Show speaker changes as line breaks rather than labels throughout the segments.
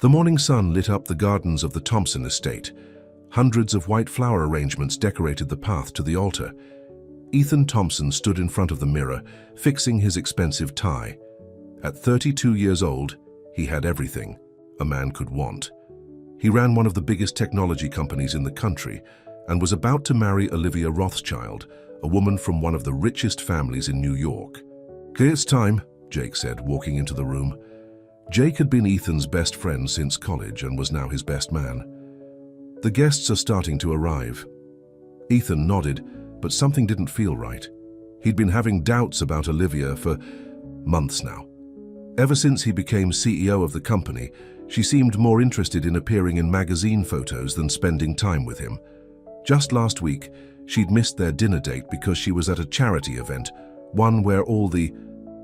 The morning sun lit up the gardens of the Thompson estate. Hundreds of white flower arrangements decorated the path to the altar. Ethan Thompson stood in front of the mirror, fixing his expensive tie. At 32 years old, he had everything a man could want. He ran one of the biggest technology companies in the country and was about to marry Olivia Rothschild, a woman from one of the richest families in New York. "Okay, it's time," Jake said, walking into the room. Jake had been Ethan's best friend since college and was now his best man. "The guests are starting to arrive." Ethan nodded, but something didn't feel right. He'd been having doubts about Olivia for months now. Ever since he became CEO of the company, she seemed more interested in appearing in magazine photos than spending time with him. Just last week, she'd missed their dinner date because she was at a charity event, one where all the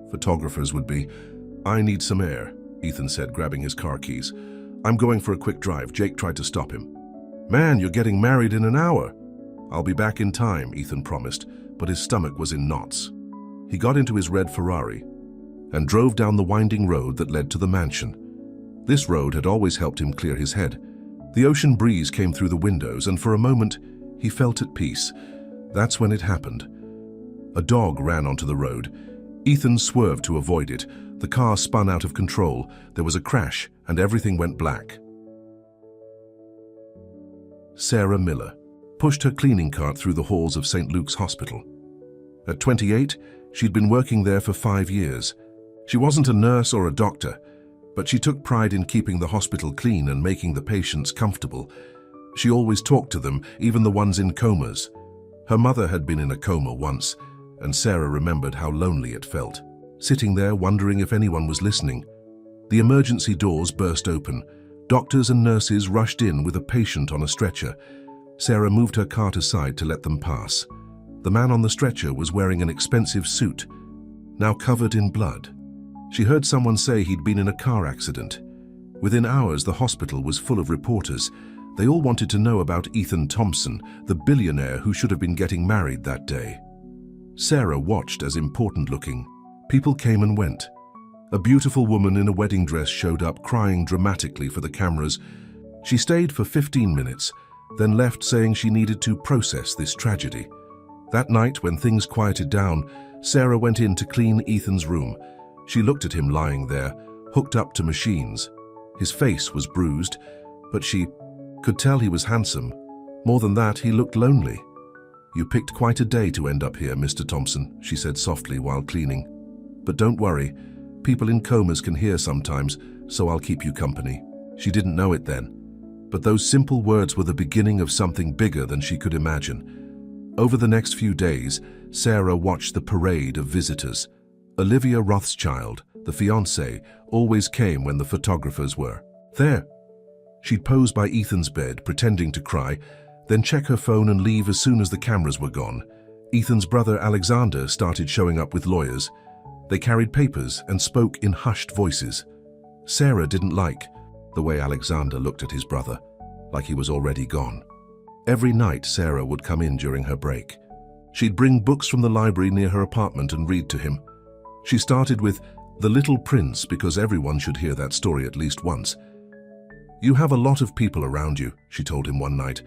photographers would be. "I need some air," Ethan said, grabbing his car keys. "I'm going for a quick drive." Jake tried to stop him. "Man, you're getting married in an hour." "I'll be back in time," Ethan promised, but his stomach was in knots. He got into his red Ferrari and drove down the winding road that led to the mansion. This road had always helped him clear his head. The ocean breeze came through the windows, and for a moment, he felt at peace. That's when it happened. A dog ran onto the road. Ethan swerved to avoid it. The car spun out of control. There was a crash, and everything went black. Sarah Miller pushed her cleaning cart through the halls of St. Luke's Hospital. At 28, she'd been working there for 5 years. She wasn't a nurse or a doctor, but she took pride in keeping the hospital clean and making the patients comfortable. She always talked to them, even the ones in comas. Her mother had been in a coma once, and Sarah remembered how lonely it felt, sitting there wondering if anyone was listening. The emergency doors burst open. Doctors and nurses rushed in with a patient on a stretcher. Sarah moved her cart aside to let them pass. The man on the stretcher was wearing an expensive suit, now covered in blood. She heard someone say he'd been in a car accident. Within hours, the hospital was full of reporters. They all wanted to know about Ethan Thompson, the billionaire who should have been getting married that day. Sarah watched as important-looking. People came and went. A beautiful woman in a wedding dress showed up, crying dramatically for the cameras. She stayed for 15 minutes, then left saying she needed to process this tragedy. That night, when things quieted down, Sarah went in to clean Ethan's room. She looked at him lying there, hooked up to machines. His face was bruised, but she could tell he was handsome. More than that, he looked lonely. "You picked quite a day to end up here, Mr. Thompson," she said softly while cleaning. "But don't worry, people in comas can hear sometimes, so I'll keep you company." She didn't know it then, but those simple words were the beginning of something bigger than she could imagine. Over the next few days, Sarah watched the parade of visitors. Olivia Rothschild, the fiancée, always came when the photographers were there. She'd pose by Ethan's bed, pretending to cry, then check her phone and leave as soon as the cameras were gone. Ethan's brother Alexander started showing up with lawyers. They carried papers and spoke in hushed voices. Sarah didn't like the way Alexander looked at his brother, like he was already gone. Every night, Sarah would come in during her break. She'd bring books from the library near her apartment and read to him. She started with The Little Prince because everyone should hear that story at least once. "You have a lot of people around you," she told him one night,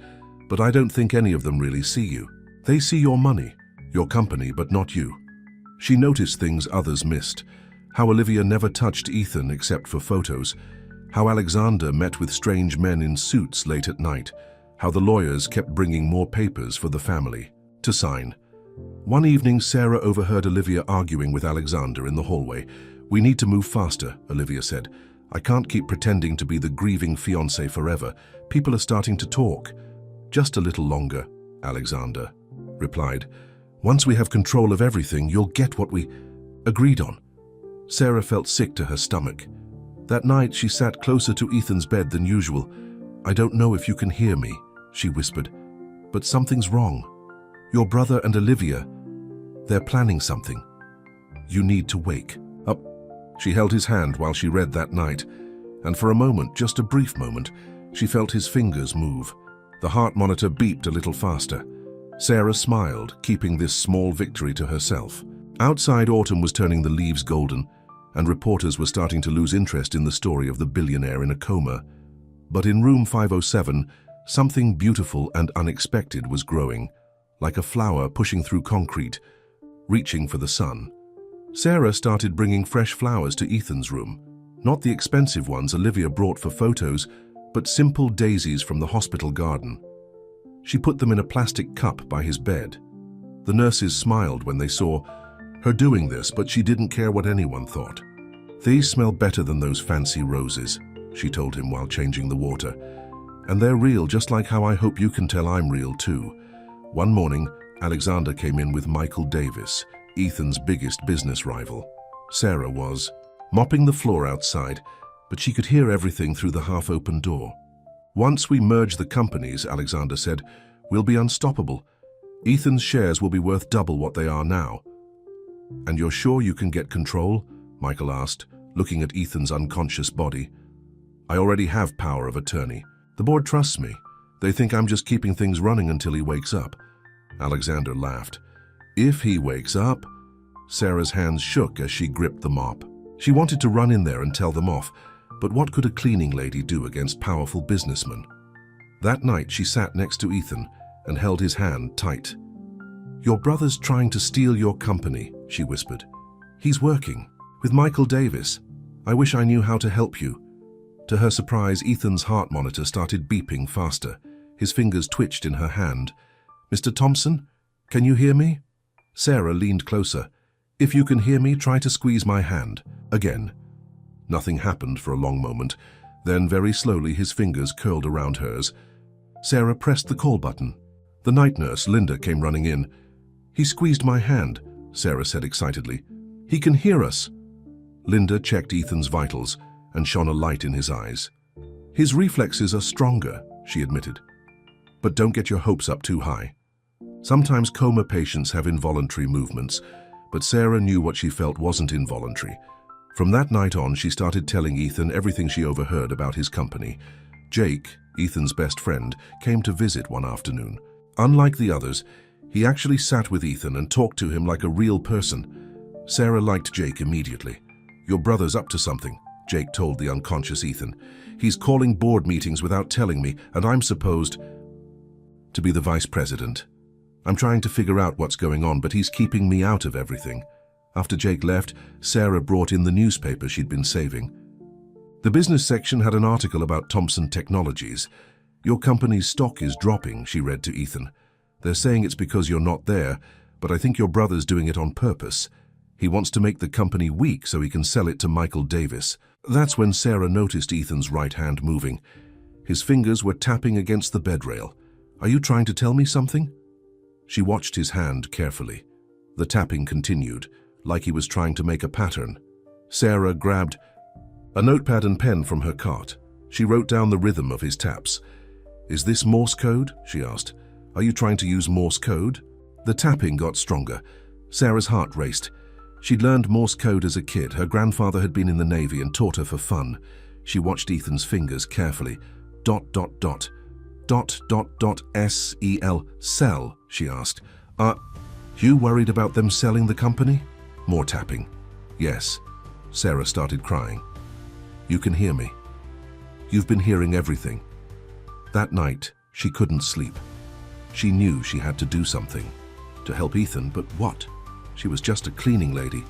"but I don't think any of them really see you. They see your money, your company, but not you." She noticed things others missed. How Olivia never touched Ethan except for photos. How Alexander met with strange men in suits late at night. How the lawyers kept bringing more papers for the family to sign. One evening, Sarah overheard Olivia arguing with Alexander in the hallway. "We need to move faster," Olivia said. "I can't keep pretending to be the grieving fiancé forever. People are starting to talk." "Just a little longer," Alexander replied. "Once we have control of everything, you'll get what we agreed on." Sarah felt sick to her stomach. That night, she sat closer to Ethan's bed than usual. "I don't know if you can hear me," she whispered, "but something's wrong. Your brother and Olivia, they're planning something. You need to wake up." She held his hand while she read that night, and for a moment, just a brief moment, she felt his fingers move. The heart monitor beeped a little faster. Sarah smiled, keeping this small victory to herself. Outside, autumn was turning the leaves golden, and reporters were starting to lose interest in the story of the billionaire in a coma. But in room 507, something beautiful and unexpected was growing, like a flower pushing through concrete, reaching for the sun. Sarah started bringing fresh flowers to Ethan's room. Not the expensive ones Olivia brought for photos, but simple daisies from the hospital garden. She put them in a plastic cup by his bed. The nurses smiled when they saw her doing this, but she didn't care what anyone thought. "These smell better than those fancy roses," she told him while changing the water. "And they're real, just like how I hope you can tell I'm real too." One morning, Alexander came in with Michael Davis, Ethan's biggest business rival. Sarah was mopping the floor outside, but she could hear everything through the half-open door. "Once we merge the companies," Alexander said, "we'll be unstoppable. Ethan's shares will be worth double what they are now." "And you're sure you can get control?" Michael asked, looking at Ethan's unconscious body. "I already have power of attorney. The board trusts me. They think I'm just keeping things running until he wakes up." Alexander laughed. "If he wakes up?" Sarah's hands shook as she gripped the mop. She wanted to run in there and tell them off, but what could a cleaning lady do against powerful businessmen? That night she sat next to Ethan and held his hand tight. "Your brother's trying to steal your company," she whispered. "He's working with Michael Davis. I wish I knew how to help you." To her surprise, Ethan's heart monitor started beeping faster. His fingers twitched in her hand. "Mr. Thompson, can you hear me?" Sarah leaned closer. "If you can hear me, try to squeeze my hand." Again. Nothing happened for a long moment. Then, very slowly, his fingers curled around hers. Sarah pressed the call button. The night nurse, Linda, came running in. "He squeezed my hand," Sarah said excitedly. "He can hear us." Linda checked Ethan's vitals and shone a light in his eyes. "His reflexes are stronger," she admitted. "But don't get your hopes up too high. Sometimes coma patients have involuntary movements, but Sarah knew what she felt wasn't involuntary. From that night on, she started telling Ethan everything she overheard about his company. Jake, Ethan's best friend, came to visit one afternoon. Unlike the others, he actually sat with Ethan and talked to him like a real person. Sarah liked Jake immediately. "Your brother's up to something," Jake told the unconscious Ethan. "He's calling board meetings without telling me, and I'm supposed to be the vice president. I'm trying to figure out what's going on, but he's keeping me out of everything." After Jake left, Sarah brought in the newspaper she'd been saving. The business section had an article about Thompson Technologies. "Your company's stock is dropping," she read to Ethan. "They're saying it's because you're not there, but I think your brother's doing it on purpose. He wants to make the company weak so he can sell it to Michael Davis." That's when Sarah noticed Ethan's right hand moving. His fingers were tapping against the bed rail. "Are you trying to tell me something?" She watched his hand carefully. The tapping continued, like he was trying to make a pattern. Sarah grabbed a notepad and pen from her cart. She wrote down the rhythm of his taps. "Is this Morse code?" she asked. "Are you trying to use Morse code?" The tapping got stronger. Sarah's heart raced. She'd learned Morse code as a kid. Her grandfather had been in the Navy and taught her for fun. She watched Ethan's fingers carefully. "Dot, dot, dot. Dot, dot, dot, S-E-L. Sell," she asked. You worried about them selling the company?" More tapping. "Yes." Sarah started crying. "You can hear me. You've been hearing everything." That night, she couldn't sleep. She knew she had to do something to help Ethan, but what? She was just a cleaning lady.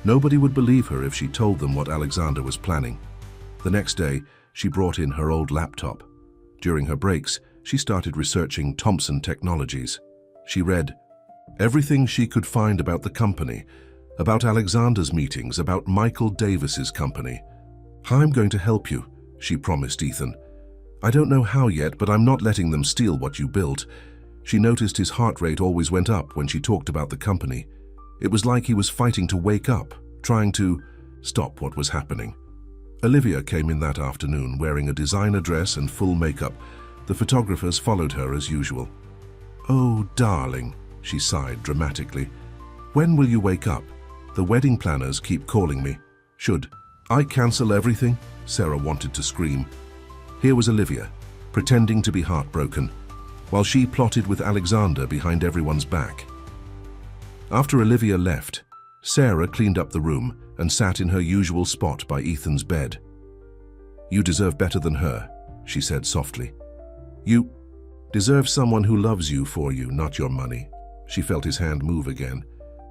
Nobody would believe her if she told them what Alexander was planning. The next day, she brought in her old laptop. During her breaks, she started researching Thompson Technologies. She read everything she could find about the company, about Alexander's meetings, about Michael Davis's company. "I'm going to help you," she promised Ethan. "I don't know how yet, but I'm not letting them steal what you built." She noticed his heart rate always went up when she talked about the company. It was like he was fighting to wake up, trying to stop what was happening. Olivia came in that afternoon wearing a designer dress and full makeup. The photographers followed her as usual. "Oh, darling," she sighed dramatically. "When will you wake up? The wedding planners keep calling me." "Should I cancel everything?" Sarah wanted to scream. Here was Olivia, pretending to be heartbroken, while she plotted with Alexander behind everyone's back. After Olivia left, Sarah cleaned up the room and sat in her usual spot by Ethan's bed. "You deserve better than her," she said softly. "You deserve someone who loves you for you, not your money." She felt his hand move again.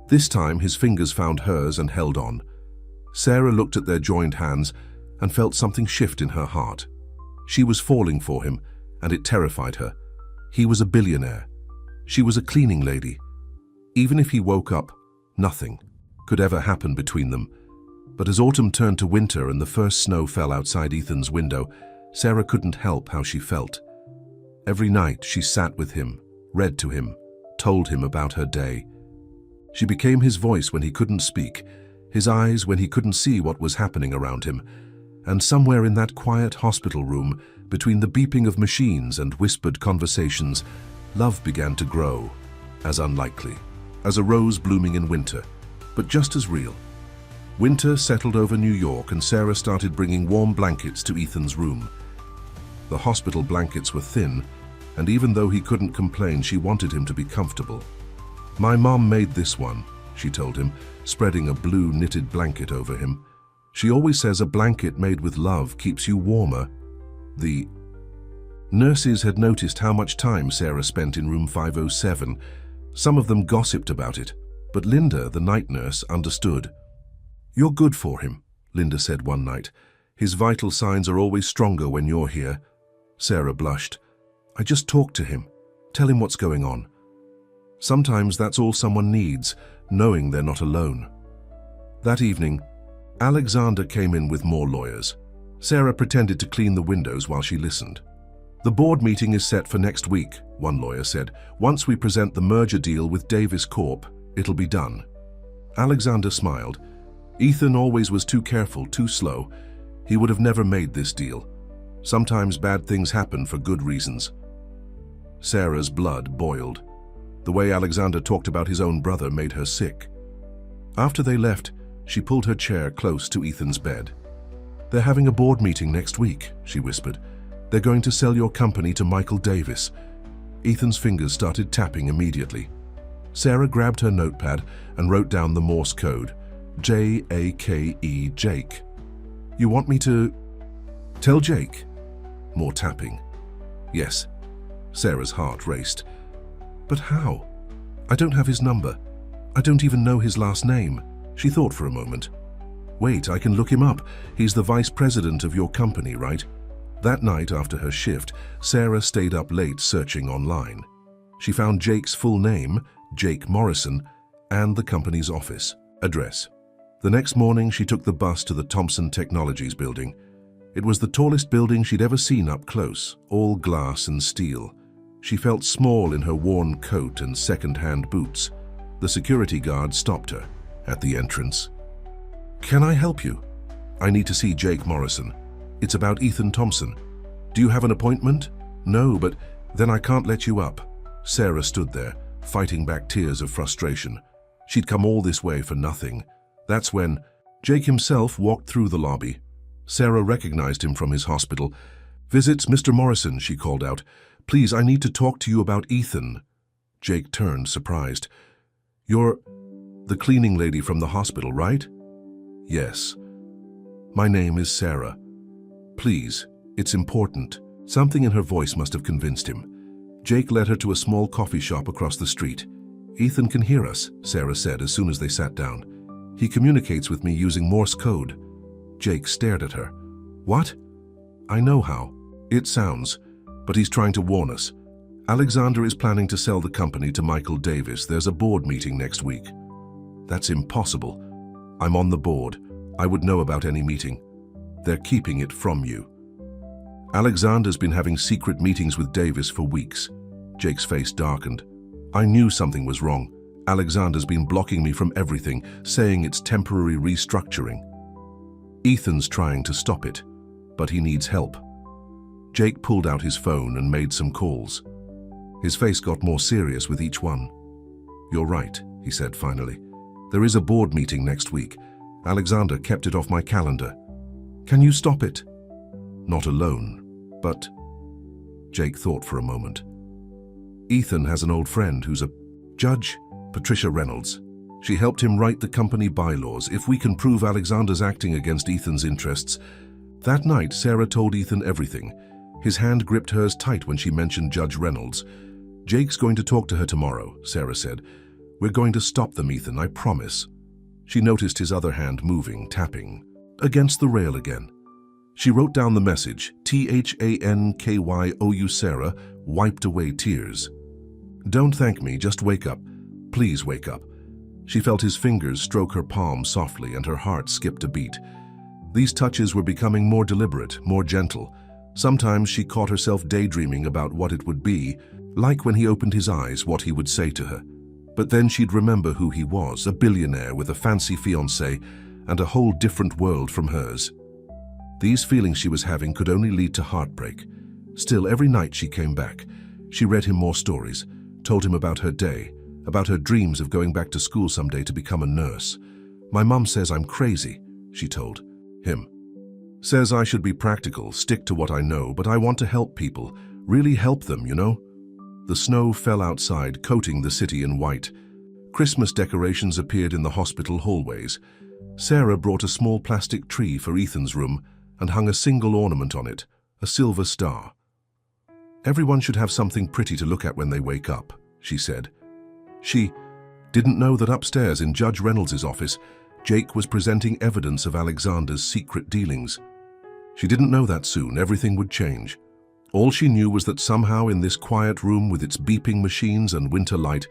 This time his fingers found hers and held on. Sarah looked at their joined hands and felt something shift in her heart. She was falling for him, and it terrified her. He was a billionaire. She was a cleaning lady. Even if he woke up, nothing could ever happen between them. But as autumn turned to winter and the first snow fell outside Ethan's window, Sarah couldn't help how she felt. Every night she sat with him, read to him, told him about her day. She became his voice when he couldn't speak, his eyes when he couldn't see what was happening around him. And somewhere in that quiet hospital room, between the beeping of machines and whispered conversations, love began to grow, as unlikely as a rose blooming in winter, but just as real. Winter settled over New York and Sarah started bringing warm blankets to Ethan's room. The hospital blankets were thin, and even though he couldn't complain, she wanted him to be comfortable. "My mom made this one," she told him, spreading a blue knitted blanket over him. "She always says a blanket made with love keeps you warmer." The nurses had noticed how much time Sarah spent in room 507. Some of them gossiped about it, but Linda, the night nurse, understood. "You're good for him," Linda said one night. "His vital signs are always stronger when you're here." Sarah blushed. "I just talk to him, tell him what's going on." Sometimes that's all someone needs, knowing they're not alone. That evening, Alexander came in with more lawyers. Sarah pretended to clean the windows while she listened. "The board meeting is set for next week," one lawyer said. "Once we present the merger deal with Davis Corp, it'll be done." Alexander smiled. Ethan always was too careful, too slow. He would have never made this deal. Sometimes bad things happen for good reasons. Sarah's blood boiled. The way Alexander talked about his own brother made her sick. After they left, she pulled her chair close to Ethan's bed. "They're having a board meeting next week," she whispered. "They're going to sell your company to Michael Davis." Ethan's fingers started tapping immediately. Sarah grabbed her notepad and wrote down the Morse code. J-A-K-E, Jake. "You want me to tell Jake?" More tapping. "Yes." Sarah's heart raced. "But how? I don't have his number. I don't even know his last name." She thought for a moment. "Wait, I can look him up. He's the vice president of your company, right?" That night after her shift, Sarah stayed up late searching online. She found Jake's full name, Jake Morrison, and the company's office address. The next morning, she took the bus to the Thompson Technologies building. It was the tallest building she'd ever seen up close, all glass and steel. She felt small in her worn coat and second-hand boots. The security guard stopped her at the entrance. "Can I help you?" "I need to see Jake Morrison. It's about Ethan Thompson." "Do you have an appointment?" "No, but then I can't let you up." Sarah stood there, fighting back tears of frustration. She'd come all this way for nothing. That's when Jake himself walked through the lobby. Sarah recognized him from his hospital. "Visits Mr. Morrison," she called out. "Please, I need to talk to you about Ethan." Jake turned, surprised. "You're the cleaning lady from the hospital, right?" "Yes." "My name is Sarah. Please, it's important." Something in her voice must have convinced him. Jake led her to a small coffee shop across the street. "Ethan can hear us," Sarah said as soon as they sat down. "He communicates with me using Morse code." Jake stared at her. "What?" "I know how. It sounds, but he's trying to warn us. Alexander is planning to sell the company to Michael Davis. There's a board meeting next week." "That's impossible. I'm on the board. I would know about any meeting. They're keeping it from you." "Alexander's been having secret meetings with Davis for weeks." Jake's face darkened. "I knew something was wrong. Alexander's been blocking me from everything, saying it's temporary restructuring. Ethan's trying to stop it, but he needs help." Jake pulled out his phone and made some calls. His face got more serious with each one. "You're right," he said finally. "There is a board meeting next week. Alexander kept it off my calendar. Can you stop it?" "Not alone, but..." Jake thought for a moment. "Ethan has an old friend who's a judge, Patricia Reynolds. She helped him write the company bylaws. If we can prove Alexander's acting against Ethan's interests. That night, Sarah told Ethan everything. His hand gripped hers tight when she mentioned Judge Reynolds. Jake's going to talk to her tomorrow, Sarah said. We're going to stop them, Ethan, I promise. She noticed his other hand moving, tapping, against the rail again. She wrote down the message, THANKYOU. Sarah wiped away tears. Don't thank me, just wake up. Please wake up. She felt his fingers stroke her palm softly and her heart skipped a beat. These touches were becoming more deliberate, more gentle. Sometimes she caught herself daydreaming about what it would be, like when he opened his eyes, what he would say to her. But then she'd remember who he was, a billionaire with a fancy fiancé and a whole different world from hers. These feelings she was having could only lead to heartbreak. Still, every night she came back. She read him more stories, told him about her day, about her dreams of going back to school someday to become a nurse. My mum says I'm crazy, she told him. Says I should be practical, stick to what I know, but I want to help people, really help them, you know? The snow fell outside, coating the city in white. Christmas decorations appeared in the hospital hallways. Sarah brought a small plastic tree for Ethan's room and hung a single ornament on it, a silver star. Everyone should have something pretty to look at when they wake up, she said. She didn't know that upstairs in Judge Reynolds' office, Jake was presenting evidence of Alexander's secret dealings. She didn't know that soon everything would change. All she knew was that somehow in this quiet room with its beeping machines and winter light,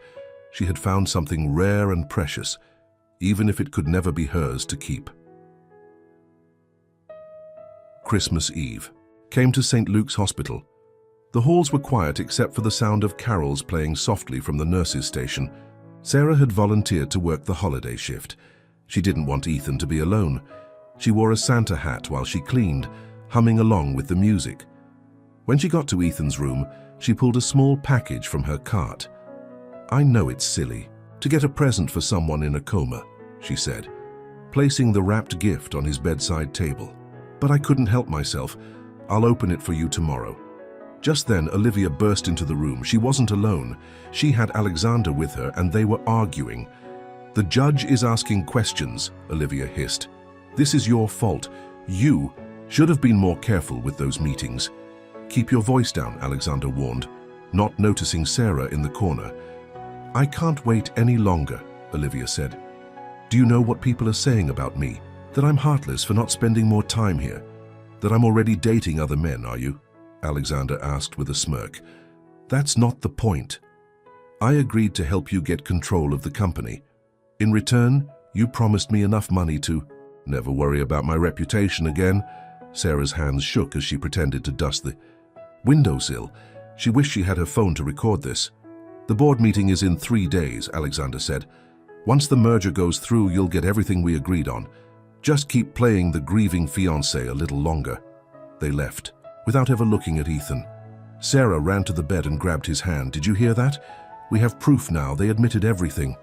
she had found something rare and precious, even if it could never be hers to keep. Christmas Eve. Came to St. Luke's Hospital. The halls were quiet except for the sound of carols playing softly from the nurses' station. Sarah had volunteered to work the holiday shift. She didn't want Ethan to be alone. She wore a Santa hat while she cleaned, humming along with the music. When she got to Ethan's room, she pulled a small package from her cart. I know it's silly to get a present for someone in a coma, she said, placing the wrapped gift on his bedside table. But I couldn't help myself. I'll open it for you tomorrow. Just then, Olivia burst into the room. She wasn't alone. She had Alexander with her and they were arguing. The judge is asking questions, Olivia hissed. This is your fault. You should have been more careful with those meetings. Keep your voice down, Alexander warned, not noticing Sarah in the corner. I can't wait any longer, Olivia said. Do you know what people are saying about me? That I'm heartless for not spending more time here? That I'm already dating other men, are you? Alexander asked with a smirk. That's not the point. I agreed to help you get control of the company. In return, you promised me enough money to never worry about my reputation again. Sarah's hands shook as she pretended to dust the windowsill. She wished she had her phone to record this. The board meeting is in 3 days, Alexander said. Once the merger goes through, you'll get everything we agreed on. Just keep playing the grieving fiancé a little longer. They left, without ever looking at Ethan. Sarah ran to the bed and grabbed his hand. Did you hear that? We have proof now. They admitted everything.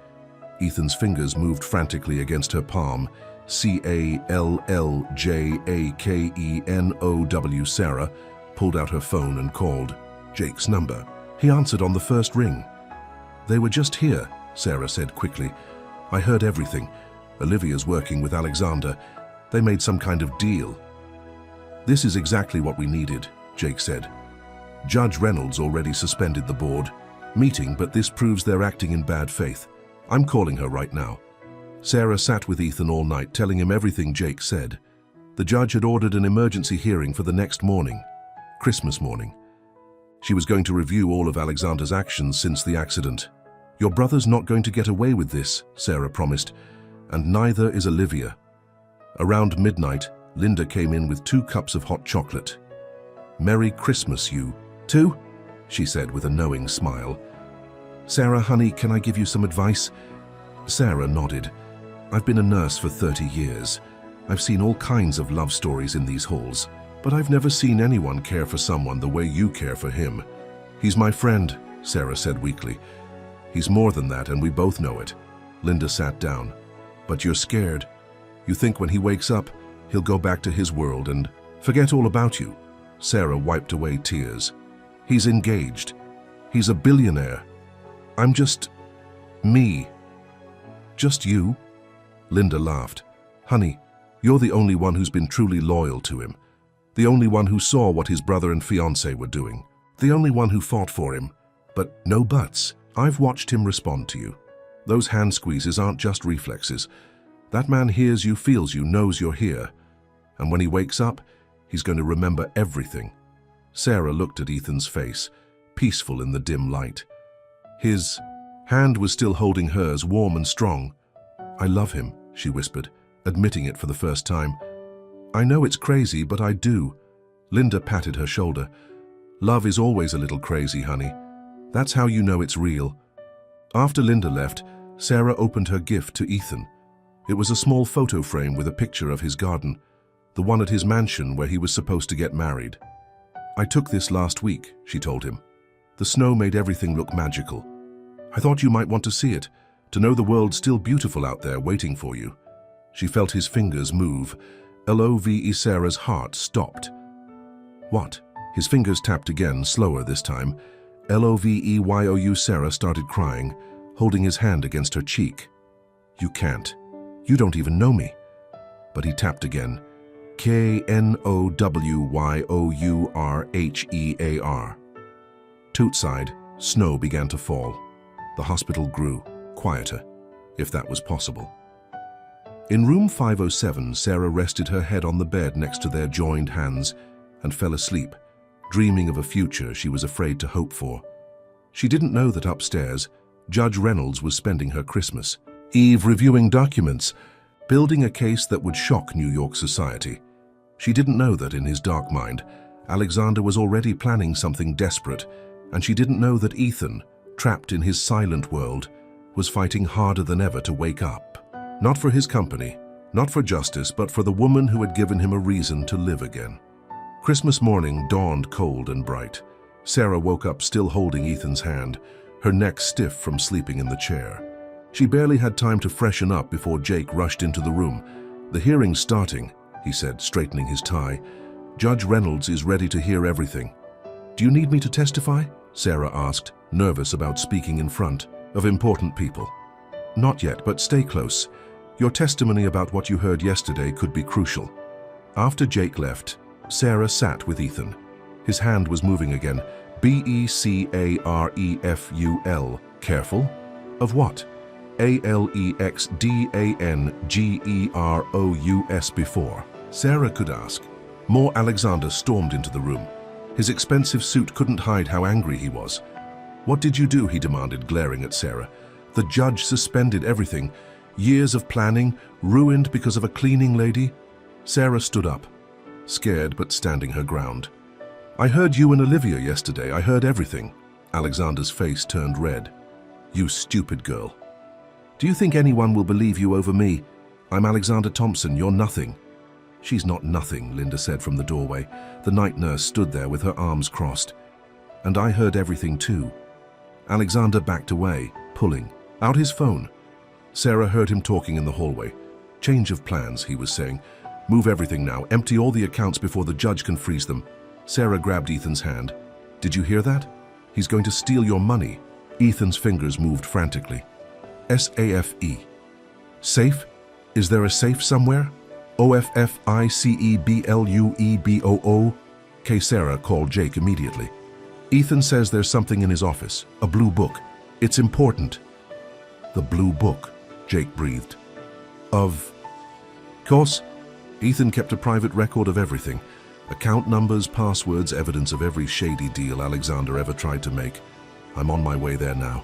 Ethan's fingers moved frantically against her palm. CALLJAKENOW. Sarah pulled out her phone and called Jake's number. He answered on the first ring. They were just here, Sarah said quickly. I heard everything. Olivia's working with Alexander. They made some kind of deal. This is exactly what we needed, Jake said. Judge Reynolds already suspended the board meeting, but this proves they're acting in bad faith. I'm calling her right now. Sarah sat with Ethan all night, telling him everything Jake said. The judge had ordered an emergency hearing for the next morning, Christmas morning. She was going to review all of Alexander's actions since the accident. Your brother's not going to get away with this, Sarah promised, and neither is Olivia. Around midnight, Linda came in with 2 cups of hot chocolate. Merry Christmas, you two, she said with a knowing smile. Sarah, honey, can I give you some advice? Sarah nodded. I've been a nurse for 30 years. I've seen all kinds of love stories in these halls, but I've never seen anyone care for someone the way you care for him. He's my friend, Sarah said weakly. He's more than that, and we both know it. Linda sat down. But you're scared. You think when he wakes up, he'll go back to his world and forget all about you. Sarah wiped away tears. He's engaged. He's a billionaire. I'm just me. Just you?" Linda laughed. "Honey, you're the only one who's been truly loyal to him. The only one who saw what his brother and fiancé were doing. The only one who fought for him. But no buts. I've watched him respond to you. Those hand squeezes aren't just reflexes. That man hears you, feels you, knows you're here. And when he wakes up, he's going to remember everything." Sarah looked at Ethan's face, peaceful in the dim light. His hand was still holding hers, warm and strong. "I love him," she whispered, admitting it for the first time. "I know it's crazy, but I do." Linda patted her shoulder. "Love is always a little crazy, honey. That's how you know it's real." After Linda left, Sarah opened her gift to Ethan. It was a small photo frame with a picture of his garden, the one at his mansion where he was supposed to get married. "I took this last week," she told him. "The snow made everything look magical. I thought you might want to see it, to know the world's still beautiful out there waiting for you." She felt his fingers move. Love Sarah's heart stopped. "What?" His fingers tapped again, slower this time. Loveyou Sarah started crying, holding his hand against her cheek. "You can't. You don't even know me." But he tapped again. Knowyourhear. Toot sighed. Snow began to fall. The hospital grew, quieter, if that was possible. In room 507, Sarah rested her head on the bed next to their joined hands and fell asleep, dreaming of a future she was afraid to hope for. She didn't know that upstairs, Judge Reynolds was spending her Christmas Eve reviewing documents, building a case that would shock New York society. She didn't know that in his dark mind, Alexander was already planning something desperate, and she didn't know that Ethan, trapped in his silent world, was fighting harder than ever to wake up. Not for his company, not for justice, but for the woman who had given him a reason to live again. Christmas morning dawned cold and bright. Sarah woke up still holding Ethan's hand, her neck stiff from sleeping in the chair. She barely had time to freshen up before Jake rushed into the room. "The hearing's starting," he said, straightening his tie. "Judge Reynolds is ready to hear everything." "Do you need me to testify?" Sarah asked, nervous about speaking in front of important people. "Not yet, but stay close. Your testimony about what you heard yesterday could be crucial." After Jake left, Sarah sat with Ethan. His hand was moving again. "Becareful. Careful? Of what?" "Alexdangerous before." Sarah could ask. More Alexander stormed into the room. His expensive suit couldn't hide how angry he was. "What did you do?" he demanded, glaring at Sarah. "The judge suspended everything. Years of planning, ruined because of a cleaning lady?" Sarah stood up, scared but standing her ground. "I heard you and Olivia yesterday. I heard everything." Alexander's face turned red. "You stupid girl. Do you think anyone will believe you over me? I'm Alexander Thompson. You're nothing." "She's not nothing," Linda said from the doorway. The night nurse stood there with her arms crossed. "And I heard everything too." Alexander backed away, pulling out his phone. Sarah heard him talking in the hallway. "Change of plans," he was saying. "Move everything now. Empty all the accounts before the judge can freeze them." Sarah grabbed Ethan's hand. "Did you hear that? He's going to steal your money." Ethan's fingers moved frantically. "SAFE. Safe? Is there a safe somewhere?" "OFFICEBLUEBOO." Sarah called Jake immediately. "Ethan says there's something in his office, a blue book. It's important." "The blue book," Jake breathed. "Of course." Ethan kept a private record of everything. Account numbers, passwords, evidence of every shady deal Alexander ever tried to make. "I'm on my way there now."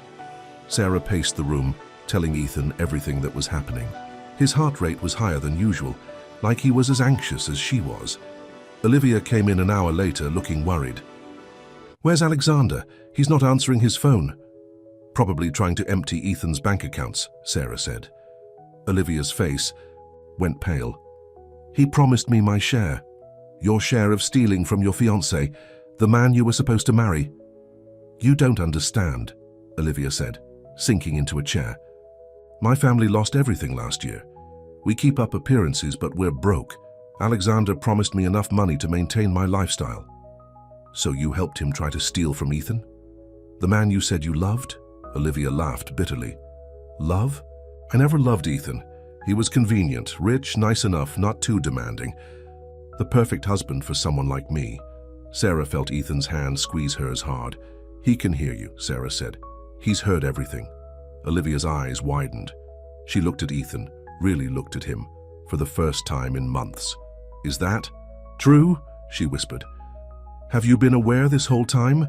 Sarah paced the room, telling Ethan everything that was happening. His heart rate was higher than usual, like he was as anxious as she was. Olivia came in an hour later, looking worried. "Where's Alexander? He's not answering his phone." "Probably trying to empty Ethan's bank accounts," Sarah said. Olivia's face went pale. "He promised me my share. Your share of stealing from your fiancé, the man you were supposed to marry." "You don't understand," Olivia said, sinking into a chair. "My family lost everything last year. We keep up appearances, but we're broke. Alexander promised me enough money to maintain my lifestyle." "So you helped him try to steal from Ethan? The man you said you loved?" Olivia laughed bitterly. "Love? I never loved Ethan. He was convenient, rich, nice enough, not too demanding. The perfect husband for someone like me. Sarah felt Ethan's hand squeeze hers hard. He can hear you, Sarah said. He's heard everything. Olivia's eyes widened. She looked at Ethan, really looked at him, for the first time in months. Is that true? She whispered. Have you been aware this whole time?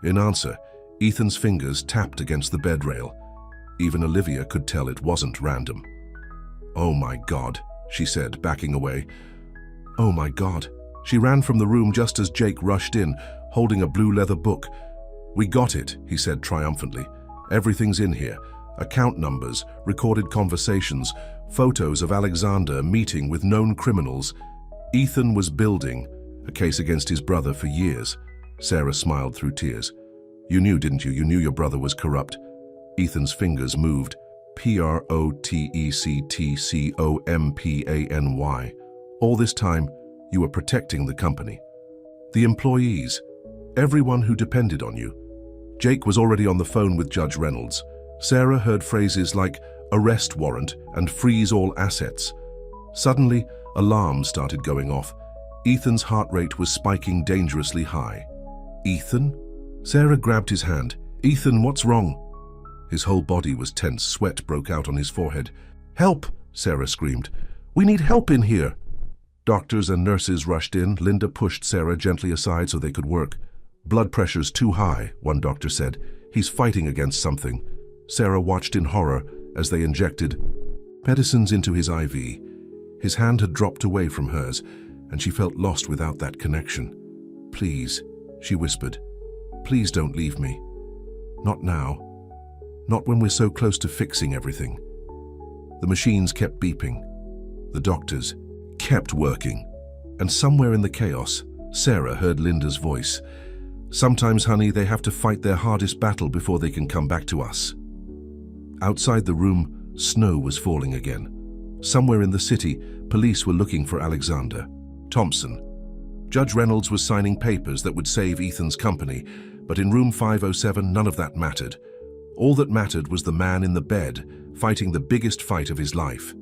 In answer, Ethan's fingers tapped against the bed rail. Even Olivia could tell it wasn't random. Oh my God, she said, backing away. Oh my God. She ran from the room just as Jake rushed in, holding a blue leather book. We got it, he said triumphantly. Everything's in here. Account numbers, recorded conversations, photos of Alexander meeting with known criminals. Ethan was building a case against his brother for years. Sarah smiled through tears. You knew, didn't you? You knew your brother was corrupt. Ethan's fingers moved. Protectcompany. All this time, you were protecting the company. The employees. Everyone who depended on you. Jake was already on the phone with Judge Reynolds. Sarah heard phrases like arrest warrant and freeze all assets. Suddenly, alarms started going off. Ethan's heart rate was spiking dangerously high. Ethan? Sarah grabbed his hand. Ethan, what's wrong? His whole body was tense. Sweat broke out on his forehead. Help! Sarah screamed. We need help in here. Doctors and nurses rushed in. Linda pushed Sarah gently aside so they could work. Blood pressure's too high, one doctor said. He's fighting against something. Sarah watched in horror as they injected medicines into his IV. His hand had dropped away from hers, and she felt lost without that connection. Please, she whispered. Please don't leave me. Not now. Not when we're so close to fixing everything. The machines kept beeping. The doctors kept working. And somewhere in the chaos, Sarah heard Linda's voice. Sometimes, honey, they have to fight their hardest battle before they can come back to us. Outside the room, snow was falling again. Somewhere in the city, police were looking for Alexander Thompson. Judge Reynolds was signing papers that would save Ethan's company, but in room 507, none of that mattered. All that mattered was the man in the bed, fighting the biggest fight of his life.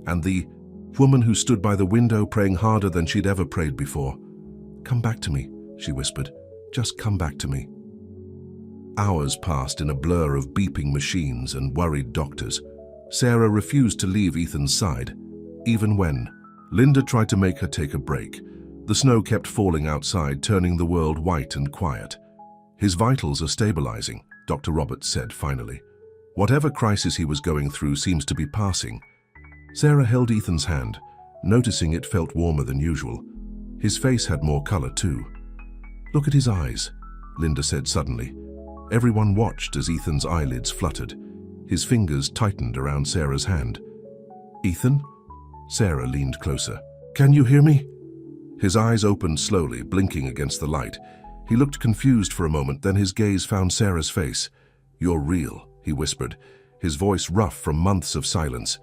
And the woman who stood by the window praying harder than she'd ever prayed before. Come back to me, she whispered. Just come back to me. Hours passed in a blur of beeping machines and worried doctors. Sarah refused to leave Ethan's side, even when Linda tried to make her take a break. The snow kept falling outside, turning the world white and quiet. His vitals are stabilizing, Dr. Roberts said finally. Whatever crisis he was going through seems to be passing. Sarah held Ethan's hand, noticing it felt warmer than usual. His face had more color too. Look at his eyes, Linda said suddenly. Everyone watched as Ethan's eyelids fluttered. His fingers tightened around Sarah's hand. Ethan? Sarah leaned closer. Can you hear me? His eyes opened slowly, blinking against the light. He looked confused for a moment, then his gaze found Sarah's face. You're real, he whispered, his voice rough from months of silence.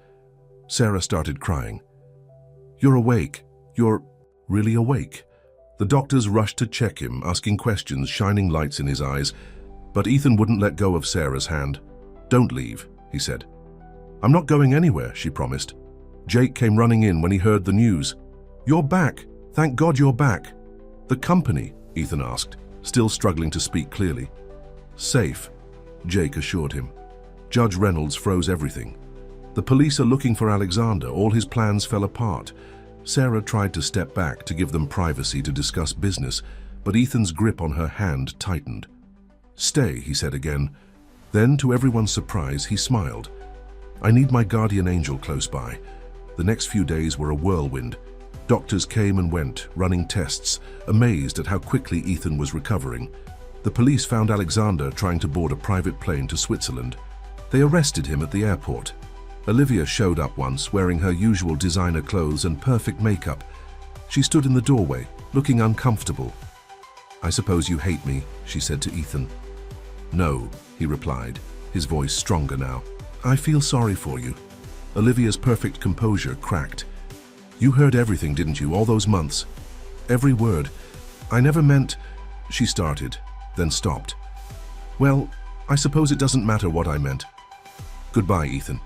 Sarah started crying. You're awake. You're really awake. The doctors rushed to check him, asking questions, shining lights in his eyes. But Ethan wouldn't let go of Sarah's hand. Don't leave, he said. I'm not going anywhere, she promised. Jake came running in when he heard the news. You're back. Thank God you're back. The company, Ethan asked, still struggling to speak clearly. Safe, Jake assured him. Judge Reynolds froze everything. The police are looking for Alexander. All his plans fell apart. Sarah tried to step back to give them privacy to discuss business, but Ethan's grip on her hand tightened. Stay, he said again. Then, to everyone's surprise, he smiled. I need my guardian angel close by. The next few days were a whirlwind. Doctors came and went, running tests, amazed at how quickly Ethan was recovering. The police found Alexander trying to board a private plane to Switzerland. They arrested him at the airport. Olivia showed up once, wearing her usual designer clothes and perfect makeup. She stood in the doorway, looking uncomfortable. I suppose you hate me, she said to Ethan. No, he replied, his voice stronger now. I feel sorry for you. Olivia's perfect composure cracked. You heard everything, didn't you, all those months? Every word. I never meant... She started, then stopped. Well, I suppose it doesn't matter what I meant. Goodbye, Ethan.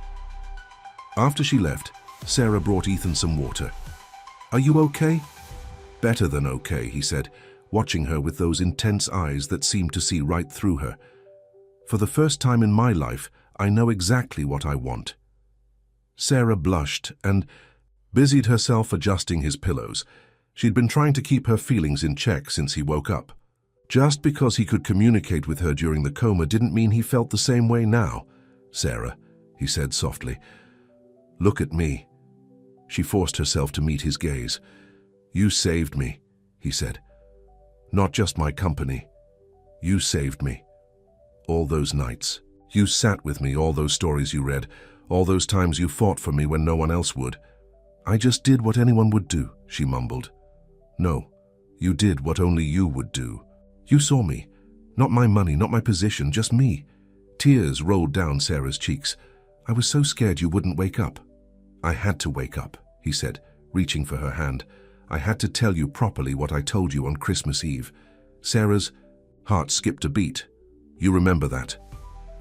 After she left, Sarah brought Ethan some water. "Are you okay?" "Better than okay," he said, watching her with those intense eyes that seemed to see right through her. "For the first time in my life, I know exactly what I want." Sarah blushed and busied herself adjusting his pillows. She'd been trying to keep her feelings in check since he woke up. Just because he could communicate with her during the coma didn't mean he felt the same way now. "Sarah," he said softly, "look at me." She forced herself to meet his gaze. "You saved me," he said. "Not just my company. You saved me. All those nights. You sat with me, all those stories you read, all those times you fought for me when no one else would." "I just did what anyone would do," she mumbled. "No, you did what only you would do. You saw me. Not my money, not my position, just me." Tears rolled down Sarah's cheeks. "I was so scared you wouldn't wake up." "I had to wake up," he said, reaching for her hand. "I had to tell you properly what I told you on Christmas Eve." Sarah's heart skipped a beat. "You remember that?"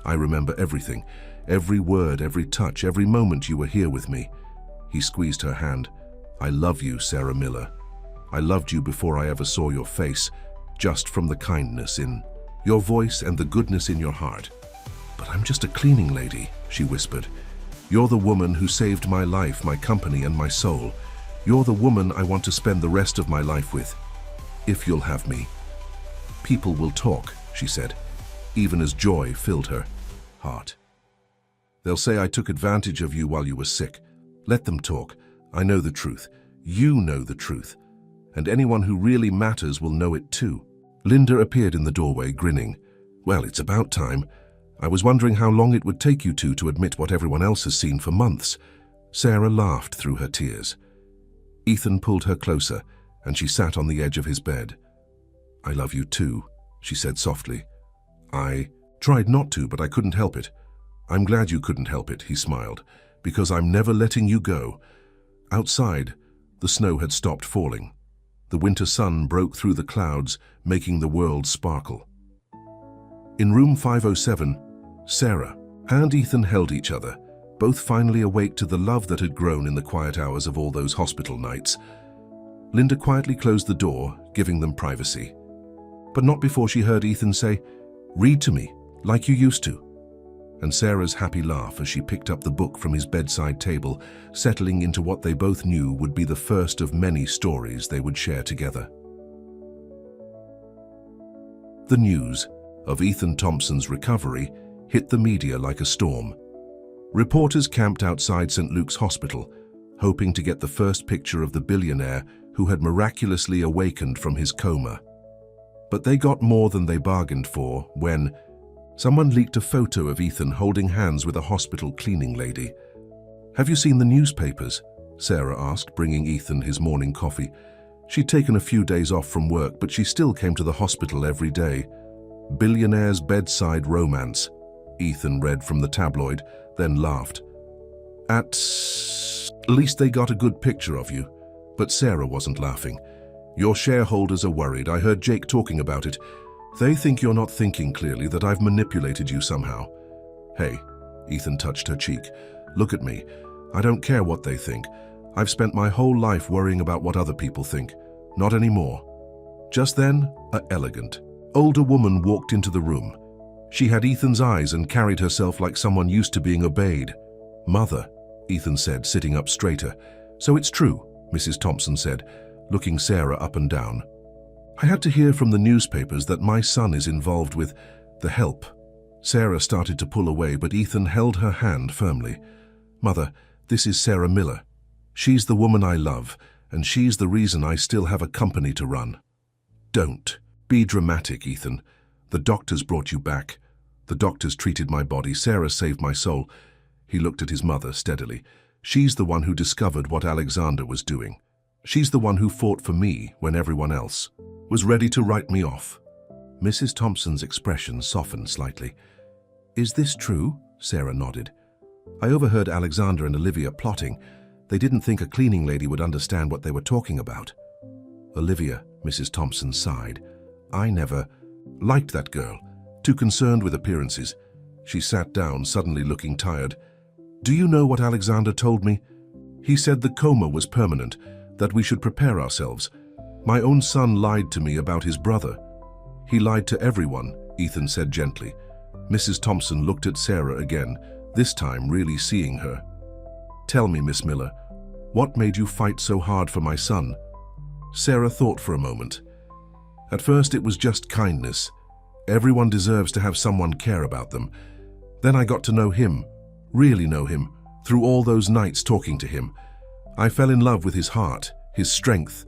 "I remember everything. Every word, every touch, every moment you were here with me." He squeezed her hand. "I love you, Sarah Miller. I loved you before I ever saw your face, just from the kindness in your voice and the goodness in your heart." "But I'm just a cleaning lady," she whispered. "You're the woman who saved my life, my company, and my soul. You're the woman I want to spend the rest of my life with, if you'll have me." "People will talk," she said, even as joy filled her heart. "They'll say I took advantage of you while you were sick. Let them talk. I know the truth. You know the truth. And anyone who really matters will know it too." Linda appeared in the doorway, grinning. "Well, it's about time. I was wondering how long it would take you two to admit what everyone else has seen for months." Sarah laughed through her tears. Ethan pulled her closer, and she sat on the edge of his bed. "I love you too," she said softly. "I tried not to, but I couldn't help it." "I'm glad you couldn't help it," he smiled, "because I'm never letting you go." Outside, the snow had stopped falling. The winter sun broke through the clouds, making the world sparkle. In room 507, Sarah and Ethan held each other, both finally awake to the love that had grown in the quiet hours of all those hospital nights. Linda quietly closed the door, giving them privacy. But not before she heard Ethan say, "Read to me, like you used to." And Sarah's happy laugh as she picked up the book from his bedside table, settling into what they both knew would be the first of many stories they would share together. The news of Ethan Thompson's recovery hit the media like a storm. Reporters camped outside St. Luke's Hospital, hoping to get the first picture of the billionaire who had miraculously awakened from his coma. But they got more than they bargained for when someone leaked a photo of Ethan holding hands with a hospital cleaning lady. "Have you seen the newspapers?" Sarah asked, bringing Ethan his morning coffee. She'd taken a few days off from work, but she still came to the hospital every day. "Billionaire's bedside romance," Ethan read from the tabloid, then laughed. At least they got a good picture of you." But Sarah wasn't laughing. "Your shareholders are worried. I heard Jake talking about it. They think you're not thinking clearly, that I've manipulated you somehow." "Hey," Ethan touched her cheek, "look at me. I don't care what they think. I've spent my whole life worrying about what other people think. Not anymore." Just then, an elegant, older woman walked into the room. She had Ethan's eyes and carried herself like someone used to being obeyed. "Mother," Ethan said, sitting up straighter. "So it's true," Mrs. Thompson said, looking Sarah up and down. "I had to hear from the newspapers that my son is involved with the help." Sarah started to pull away, but Ethan held her hand firmly. "Mother, this is Sarah Miller. She's the woman I love, and she's the reason I still have a company to run." "Don't be dramatic, Ethan. The doctors brought you back. The doctors treated my body. Sarah saved my soul." He looked at his mother steadily. "She's the one who discovered what Alexander was doing. She's the one who fought for me when everyone else was ready to write me off." Mrs. Thompson's expression softened slightly. "Is this true?" Sarah nodded. "I overheard Alexander and Olivia plotting. They didn't think a cleaning lady would understand what they were talking about." "Olivia," Mrs. Thompson sighed. "I never liked that girl. Too concerned with appearances." She sat down, suddenly looking tired. Do you know what Alexander told me? He said the coma was permanent, that we should prepare ourselves. My own son lied to me about his brother. He lied to everyone, Ethan said gently. Mrs. Thompson looked at Sarah again, this time really seeing her. Tell me, Miss Miller, what made you fight so hard for my son? Sarah thought for a moment. At first it was just kindness. Everyone deserves to have someone care about them. Then I got to know him, really know him, through all those nights talking to him. I fell in love with his heart, his strength,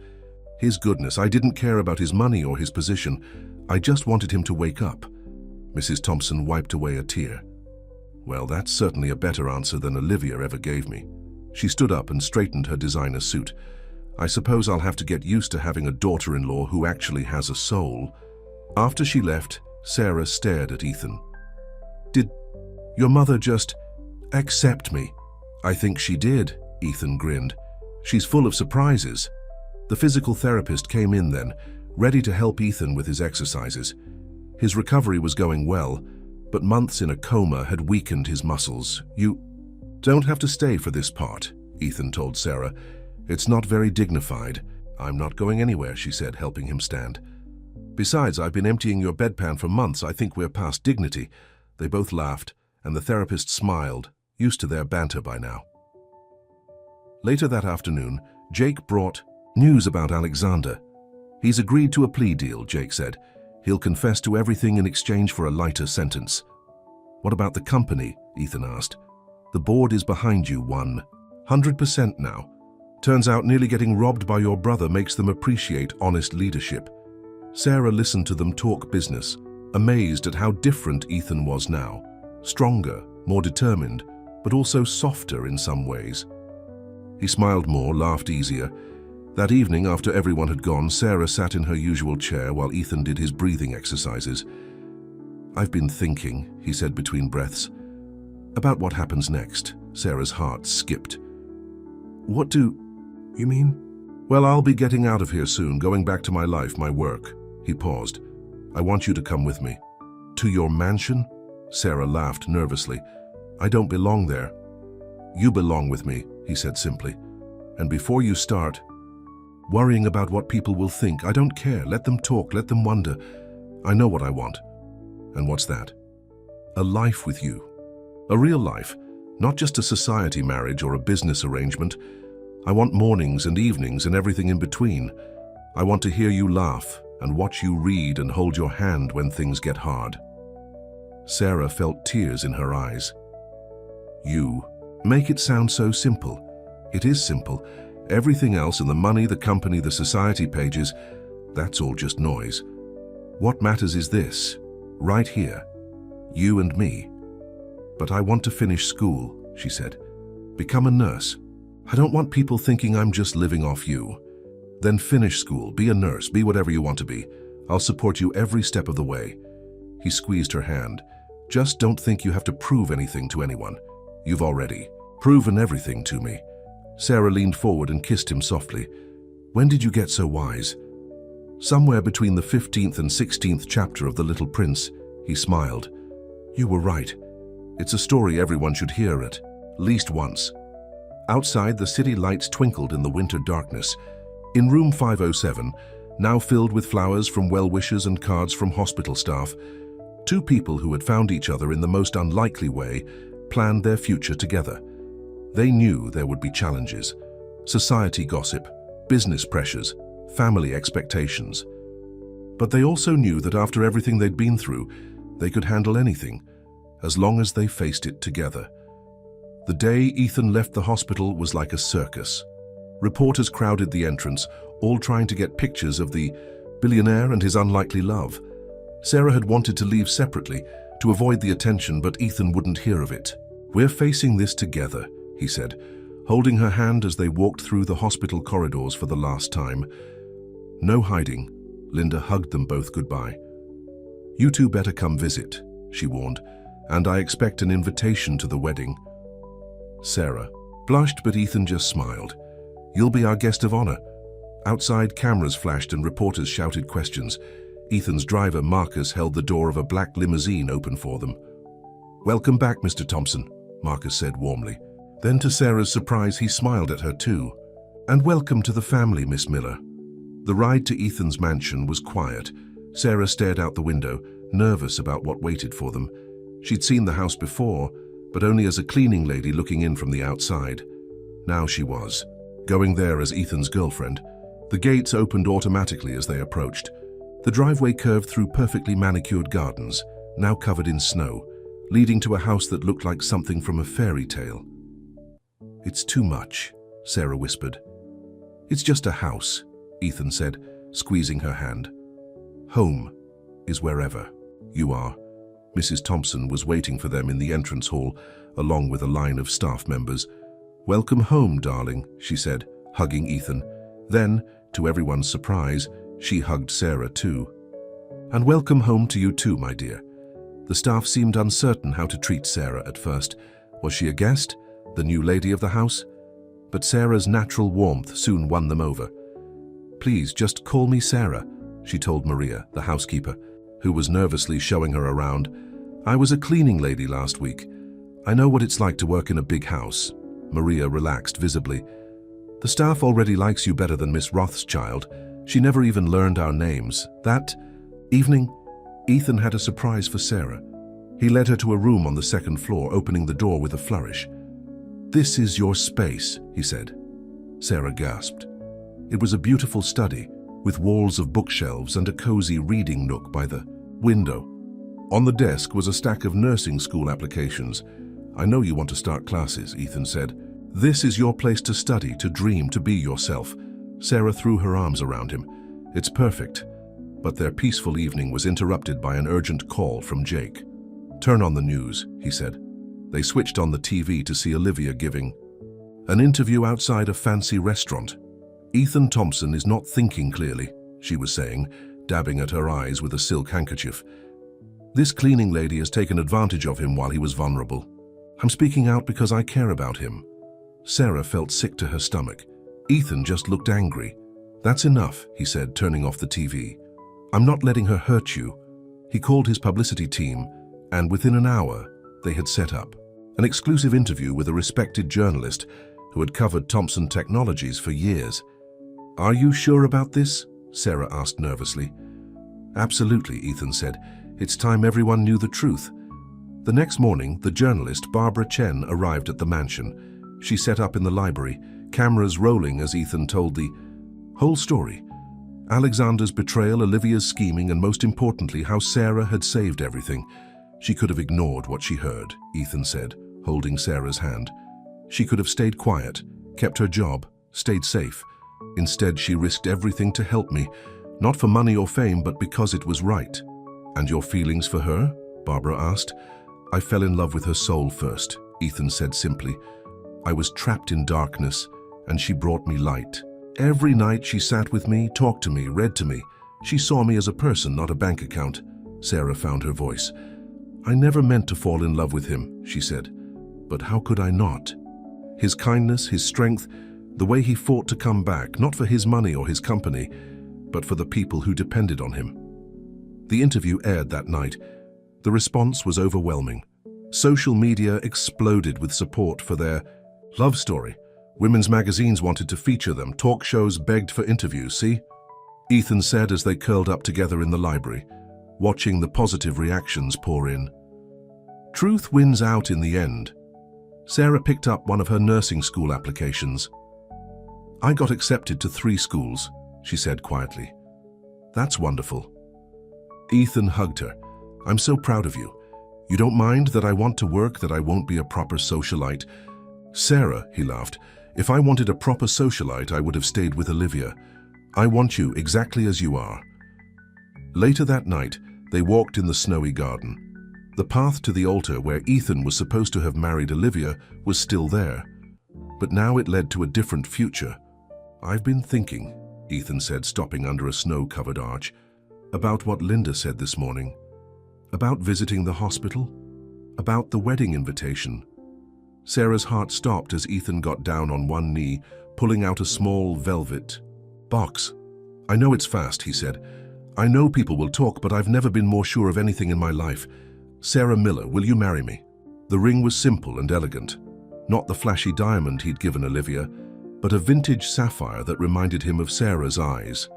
his goodness. I didn't care about his money or his position. I just wanted him to wake up. Mrs. Thompson wiped away a tear. Well, that's certainly a better answer than Olivia ever gave me. She stood up and straightened her designer suit. I suppose I'll have to get used to having a daughter-in-law who actually has a soul. After she left, Sarah stared at Ethan. Did your mother just accept me? I think she did, Ethan grinned. She's full of surprises. The physical therapist came in then, ready to help Ethan with his exercises. His recovery was going well, but months in a coma had weakened his muscles. You don't have to stay for this part, Ethan told Sarah. It's not very dignified. I'm not going anywhere, she said, helping him stand. Besides, I've been emptying your bedpan for months. I think we're past dignity. They both laughed, and the therapist smiled, used to their banter by now. Later that afternoon, Jake brought news about Alexander. He's agreed to a plea deal, Jake said. He'll confess to everything in exchange for a lighter sentence. What about the company? Ethan asked. The board is behind you 100% now. Turns out nearly getting robbed by your brother makes them appreciate honest leadership. Sarah listened to them talk business, amazed at how different Ethan was now. Stronger, more determined, but also softer in some ways. He smiled more, laughed easier. That evening, after everyone had gone, Sarah sat in her usual chair while Ethan did his breathing exercises. I've been thinking, he said between breaths. About what happens next. Sarah's heart skipped. What do you mean? Well, I'll be getting out of here soon, going back to my life, my work. He paused. I want you to come with me. To your mansion? Sarah laughed nervously. I don't belong there. You belong with me, he said simply. And before you start worrying about what people will think, I don't care. Let them talk, let them wonder. I know what I want. And what's that? A life with you. A real life, not just a society marriage or a business arrangement. I want mornings and evenings and everything in between. I want to hear you laugh and watch you read and hold your hand when things get hard. Sarah felt tears in her eyes. You make it sound so simple. It is simple. Everything else, and the money, the company, the society pages, that's all just noise. What matters is this, right here, you and me. But I want to finish school, she said. Become a nurse. I don't want people thinking I'm just living off you. Then finish school, be a nurse, be whatever you want to be. I'll support you every step of the way. He squeezed her hand. Just don't think you have to prove anything to anyone. You've already proven everything to me. Sarah leaned forward and kissed him softly. When did you get so wise? Somewhere between the 15th and 16th chapter of The Little Prince, he smiled. You were right. It's a story everyone should hear at least once. Outside, the city lights twinkled in the winter darkness. In room 507, now filled with flowers from well-wishers and cards from hospital staff, two people who had found each other in the most unlikely way planned their future together. They knew there would be challenges, society gossip, business pressures, family expectations. But they also knew that after everything they'd been through, they could handle anything, as long as they faced it together. The day Ethan left the hospital was like a circus. Reporters crowded the entrance, all trying to get pictures of the billionaire and his unlikely love. Sarah had wanted to leave separately, to avoid the attention, but Ethan wouldn't hear of it. We're facing this together, he said, holding her hand as they walked through the hospital corridors for the last time. No hiding. Linda hugged them both goodbye. You two better come visit, she warned, and I expect an invitation to the wedding. Sarah blushed, but Ethan just smiled. You'll be our guest of honor. Outside, cameras flashed and reporters shouted questions. Ethan's driver, Marcus, held the door of a black limousine open for them. Welcome back, Mr. Thompson. Marcus said warmly. Then to Sarah's surprise, he smiled at her too. "And welcome to the family, Miss Miller." The ride to Ethan's mansion was quiet. Sarah stared out the window, nervous about what waited for them. She'd seen the house before, but only as a cleaning lady looking in from the outside. Now she was going there as Ethan's girlfriend. The gates opened automatically as they approached. The driveway curved through perfectly manicured gardens, now covered in snow, leading to a house that looked like something from a fairy tale. "It's too much," Sarah whispered. "It's just a house," Ethan said, squeezing her hand. "Home is wherever you are." Mrs. Thompson was waiting for them in the entrance hall, along with a line of staff members. "Welcome home, darling," she said, hugging Ethan. Then, to everyone's surprise, she hugged Sarah too. "And welcome home to you too, my dear." The staff seemed uncertain how to treat Sarah at first. Was she a guest, the new lady of the house? But Sarah's natural warmth soon won them over. "Please, just call me Sarah," she told Maria, the housekeeper, who was nervously showing her around. "I was a cleaning lady last week. I know what it's like to work in a big house." Maria relaxed visibly. "The staff already likes you better than Miss Rothschild. She never even learned our names." That evening, Ethan had a surprise for Sarah. He led her to a room on the second floor, opening the door with a flourish. "This is your space," he said. Sarah gasped. It was a beautiful study, with walls of bookshelves and a cozy reading nook by the window. On the desk was a stack of nursing school applications. "I know you want to start classes," Ethan said. "This is your place to study, to dream, to be yourself." Sarah threw her arms around him. "It's perfect." But their peaceful evening was interrupted by an urgent call from Jake. "Turn on the news," he said. They switched on the TV to see Olivia giving an interview outside a fancy restaurant. "Ethan Thompson is not thinking clearly," she was saying, dabbing at her eyes with a silk handkerchief. "This cleaning lady has taken advantage of him while he was vulnerable. I'm speaking out because I care about him." Sarah felt sick to her stomach. Ethan just looked angry. "That's enough," he said, turning off the TV. "I'm not letting her hurt you." He called his publicity team, and within an hour, they had set up an exclusive interview with a respected journalist who had covered Thompson Technologies for years. "Are you sure about this?" Sarah asked nervously. "Absolutely," Ethan said. "It's time everyone knew the truth." The next morning, the journalist Barbara Chen arrived at the mansion. She set up in the library, cameras rolling as Ethan told the whole story. Alexander's betrayal, Olivia's scheming, and most importantly, how Sarah had saved everything. She could have ignored what she heard, Ethan said, holding Sarah's hand. She could have stayed quiet, kept her job, stayed safe. Instead, she risked everything to help me, not for money or fame, but because it was right. "And your feelings for her?" Barbara asked. "I fell in love with her soul first," Ethan said simply. "I was trapped in darkness, and she brought me light. Every night she sat with me, talked to me, read to me. She saw me as a person, not a bank account." Sarah found her voice. "I never meant to fall in love with him," she said. "But how could I not? His kindness, his strength, the way he fought to come back, not for his money or his company, but for the people who depended on him." The interview aired that night. The response was overwhelming. Social media exploded with support for their love story. Women's magazines wanted to feature them. Talk shows begged for interviews, "See?" Ethan said as they curled up together in the library, watching the positive reactions pour in. Truth wins out in the end. Sarah picked up one of her nursing school applications. "I got accepted to 3 schools," she said quietly. "That's wonderful." Ethan hugged her. "I'm so proud of you. You don't mind that I want to work, that I won't be a proper socialite?" "Sarah," he laughed, "if I wanted a proper socialite, I would have stayed with Olivia. I want you exactly as you are." Later that night, they walked in the snowy garden. The path to the altar where Ethan was supposed to have married Olivia was still there. But now it led to a different future. "I've been thinking," Ethan said, stopping under a snow-covered arch, "about what Linda said this morning. About visiting the hospital. About the wedding invitation." Sarah's heart stopped as Ethan got down on one knee, pulling out a small velvet box. "I know it's fast," he said. "I know people will talk, but I've never been more sure of anything in my life. Sarah Miller, will you marry me?" The ring was simple and elegant, not the flashy diamond he'd given Olivia, but a vintage sapphire that reminded him of Sarah's eyes.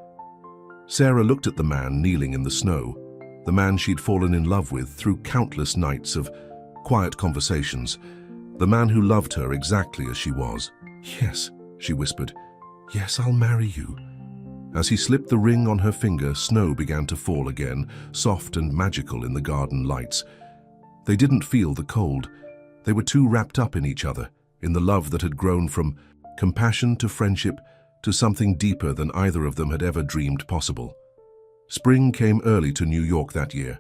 Sarah looked at the man kneeling in the snow, the man she'd fallen in love with through countless nights of quiet conversations, the man who loved her exactly as she was. "Yes," she whispered. "Yes, I'll marry you." As he slipped the ring on her finger, snow began to fall again, soft and magical in the garden lights. They didn't feel the cold. They were too wrapped up in each other, in the love that had grown from compassion to friendship to something deeper than either of them had ever dreamed possible. Spring came early to New York that year.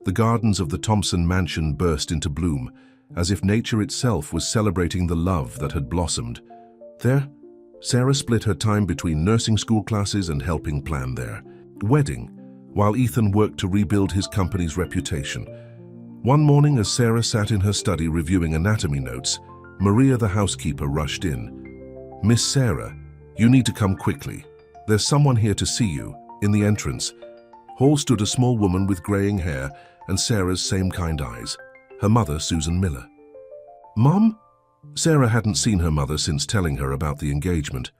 The gardens of the Thompson mansion burst into bloom, as if nature itself was celebrating the love that had blossomed. There, Sarah split her time between nursing school classes and helping plan their wedding, while Ethan worked to rebuild his company's reputation. One morning, as Sarah sat in her study reviewing anatomy notes, Maria the housekeeper rushed in. "Miss Sarah, you need to come quickly. There's someone here to see you." In the entrance hall stood a small woman with graying hair and Sarah's same kind eyes, her mother, Susan Miller. "Mom?" Sarah hadn't seen her mother since telling her about the engagement.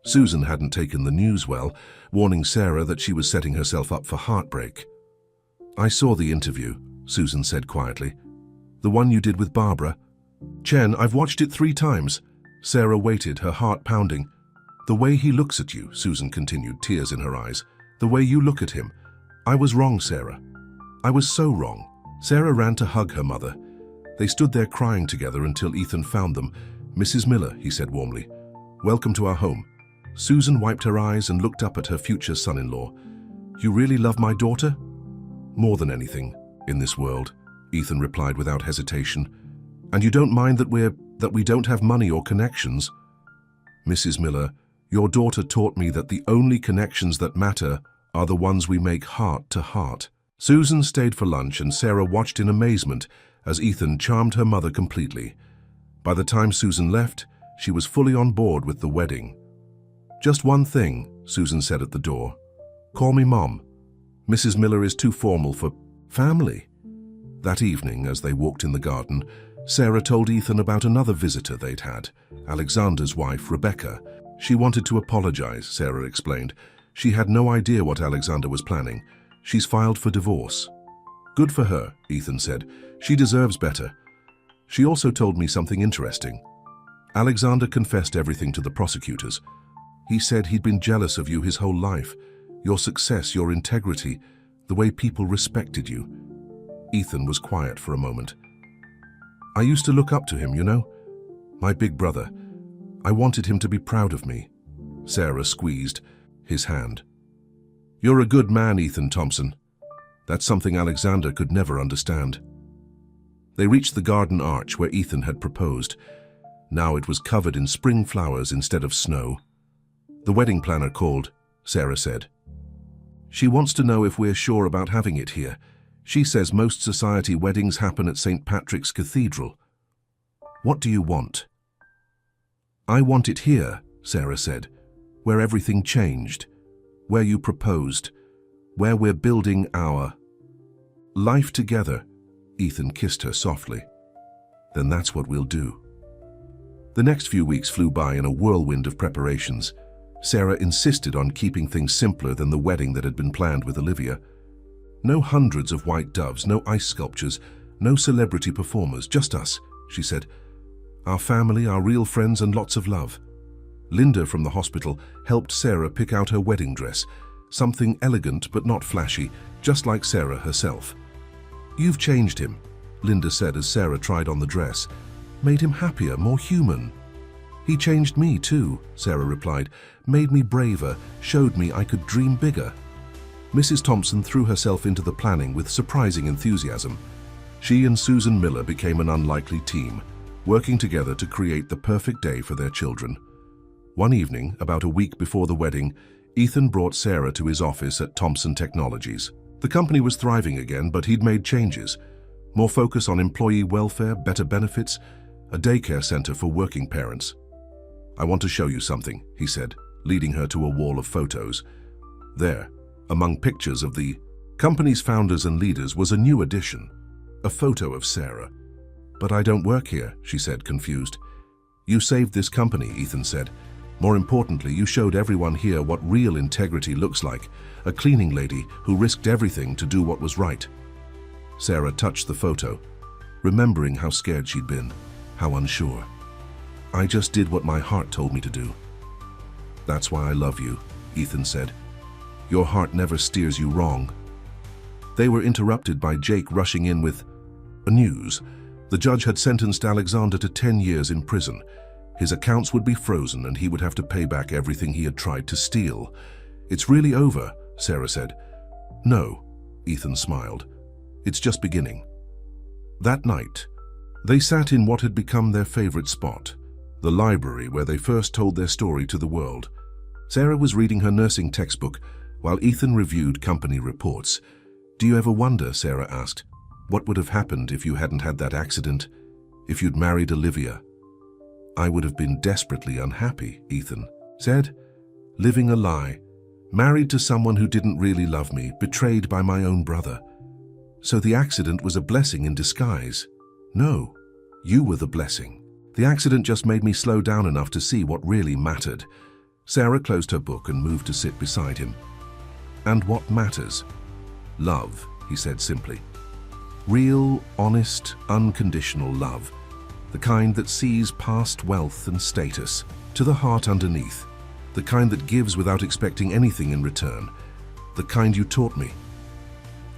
Susan hadn't taken the news well, warning Sarah that she was setting herself up for heartbreak. "I saw the interview," Susan said quietly. "The one you did with Barbara." "Chen, I've watched it 3 times. Sarah waited, her heart pounding. "The way he looks at you," Susan continued, tears in her eyes. "The way you look at him. I was wrong, Sarah. I was so wrong." Sarah ran to hug her mother. They stood there crying together until Ethan found them. "Mrs. Miller," he said warmly, "welcome to our home." Susan wiped her eyes and looked up at her future son-in-law. "You really love my daughter?" "More than anything in this world," Ethan replied without hesitation. "And you don't mind that we don't have money or connections?" "Mrs. Miller, your daughter taught me that the only connections that matter are the ones we make heart to heart." Susan stayed for lunch and Sarah watched in amazement as Ethan charmed her mother completely. By the time Susan left, she was fully on board with the wedding. "Just one thing," Susan said at the door. "Call me Mom. Mrs. Miller is too formal for family." That evening, as they walked in the garden, Sarah told Ethan about another visitor they'd had, Alexander's wife, Rebecca. "She wanted to apologize," Sarah explained. "She had no idea what Alexander was planning. She's filed for divorce." "Good for her," Ethan said. "She deserves better." She also told me something interesting. Alexander confessed everything to the prosecutors. He said he'd been jealous of you his whole life, your success, your integrity, the way people respected you. Ethan was quiet for a moment. "I used to look up to him, you know? My big brother. I wanted him to be proud of me." Sarah squeezed his hand. "You're a good man, Ethan Thompson. That's something Alexander could never understand." They reached the garden arch where Ethan had proposed. Now it was covered in spring flowers instead of snow. "The wedding planner called," Sarah said. "She wants to know if we're sure about having it here. She says most society weddings happen at St. Patrick's Cathedral. What do you want?" "I want it here," Sarah said, "where everything changed, where you proposed, where we're building our life together." Ethan kissed her softly. "Then that's what we'll do." The next few weeks flew by in a whirlwind of preparations. Sarah insisted on keeping things simpler than the wedding that had been planned with Olivia. "No hundreds of white doves, no ice sculptures, no celebrity performers, just us," she said. "Our family, our real friends, and lots of love." Linda from the hospital helped Sarah pick out her wedding dress, something elegant but not flashy, just like Sarah herself. "You've changed him," Linda said as Sarah tried on the dress. "Made him happier, more human." "He changed me too," Sarah replied. "Made me braver, showed me I could dream bigger." Mrs. Thompson threw herself into the planning with surprising enthusiasm. She and Susan Miller became an unlikely team, working together to create the perfect day for their children. One evening, about a week before the wedding, Ethan brought Sarah to his office at Thompson Technologies. The company was thriving again, but he'd made changes. More focus on employee welfare, better benefits, a daycare center for working parents. "I want to show you something," he said, leading her to a wall of photos. There, among pictures of the company's founders and leaders, was a new addition, a photo of Sarah. "But I don't work here," she said, confused. "You saved this company," Ethan said. "More importantly, you showed everyone here what real integrity looks like, a cleaning lady who risked everything to do what was right." Sarah touched the photo, remembering how scared she'd been, how unsure. "I just did what my heart told me to do." "That's why I love you," Ethan said. "Your heart never steers you wrong." They were interrupted by Jake rushing in with news. The judge had sentenced Alexander to 10 years in prison. His accounts would be frozen and he would have to pay back everything he had tried to steal. "It's really over," Sarah said. "No," Ethan smiled. "It's just beginning." That night, they sat in what had become their favorite spot, the library where they first told their story to the world. Sarah was reading her nursing textbook while Ethan reviewed company reports. "Do you ever wonder," Sarah asked, "what would have happened if you hadn't had that accident, if you'd married Olivia?" "I would have been desperately unhappy," Ethan said. "Living a lie, married to someone who didn't really love me, betrayed by my own brother. So the accident was a blessing in disguise." "No, you were the blessing. The accident just made me slow down enough to see what really mattered." Sarah closed her book and moved to sit beside him. "And what matters?" "Love," he said simply. "Real, honest, unconditional love. The kind that sees past wealth and status to the heart underneath. The kind that gives without expecting anything in return. The kind you taught me."